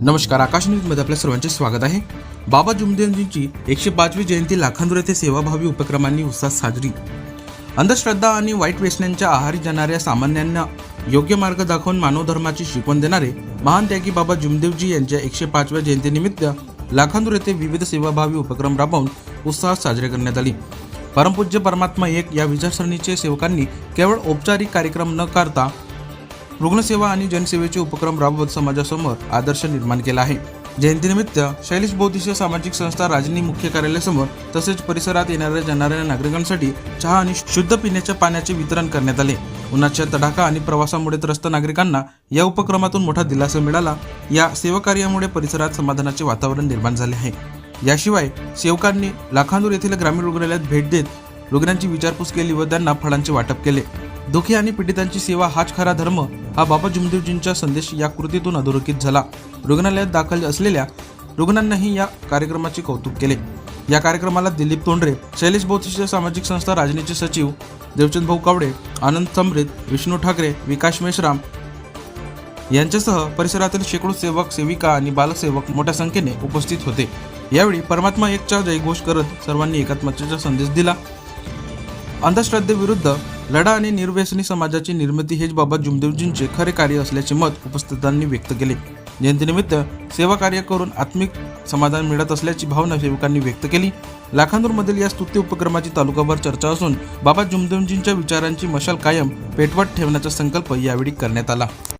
नमस्कार, आकाश न्यूजमध्ये आपल्या सर्वांचे स्वागत आहे। बाबा जुमदेवजींची 105वी जयंती लाखांदूर येथे सेवाभावी उपक्रमांनी उत्साहात साजरी। अंधश्रद्धा आणि वाईट व्यसनांच्या आहारी जाणाऱ्या सामान्यांना योग्य मार्ग दाखवून मानव धर्माची शिकवण देणारे महान त्यागी बाबा जुमदेवजी यांच्या 105व्या जयंतीनिमित्त लाखांदूर येथे विविध सेवाभावी उपक्रम राबवून उत्साहात साजरे करण्यात आले। परमपूज्य परमात्मा एक या विचारसरणीचे सेवकांनी केवळ औपचारिक कार्यक्रम न करता रुग्णसेवा आणि जनसेवेचे उपक्रम राबवत समाजासमोर आदर्श निर्माण केला आहे। जयंतीनिमित्त शैलेश बौद्धिस्ट सामाजिक संस्था राजनी मुख्य कार्यालयासमोर तसेच परिसरात येणाऱ्या जाणाऱ्या नागरिकांसाठी चहा आणि शुद्ध पिण्याच्या पाण्याचे वितरण करण्यात आले। उन्हाच्या तडाखा आणि प्रवासामुळे त्रस्त नागरिकांना या उपक्रमातून मोठा दिलासा मिळाला। या सेवाकार्यामुळे परिसरात समाधानाचे वातावरण निर्माण झाले आहे। याशिवाय सेवकांनी लाखांदूर येथील ग्रामीण रुग्णालयात भेट देत रुग्णांची विचारपूस केली व त्यांना फळांचे वाटप केले। दुःखी आणि पीडितांची सेवा हाच खरा धर्म हा बाबा जुमदेवजींचा संदेश या कृतीतून अधोरेखित झाला। रुग्णालयात दाखल असलेल्या रुग्णांनाही या कार्यक्रमाचे कौतुक केले। या कार्यक्रमाला दिलीप तोंडरे, शैलेश बौद्धिस्ट सामाजिक संस्था राजनीचे सचिव देवचंद भाऊ कावडे, आनंद समृत, विष्णू ठाकरे, विकास मेश्राम यांच्यासह परिसरातील शेकडो सेवक सेविका आणि बालसेवक मोठ्या संख्येने उपस्थित होते। यावेळी परमात्मा एकचा जयघोष करत सर्वांनी एकात्मतेचा संदेश दिला। अंधश्रद्धेविरुद्ध लढा आणि निर्व्यसनी समाजाची निर्मिती हेच बाबा जुमदेवजींचे खरे कार्य असल्याचे मत उपस्थितांनी व्यक्त केले। जयंतीनिमित्त सेवा कार्य करून आत्मिक समाधान मिळत असल्याची भावना सेवकांनी व्यक्त केली। लाखांदूरमधील या स्तुत्य उपक्रमाची तालुकाभर चर्चा असून बाबा जुमदेवजींच्या विचारांची मशाल कायम पेटवत ठेवण्याचा संकल्प यावेळी करण्यात आला।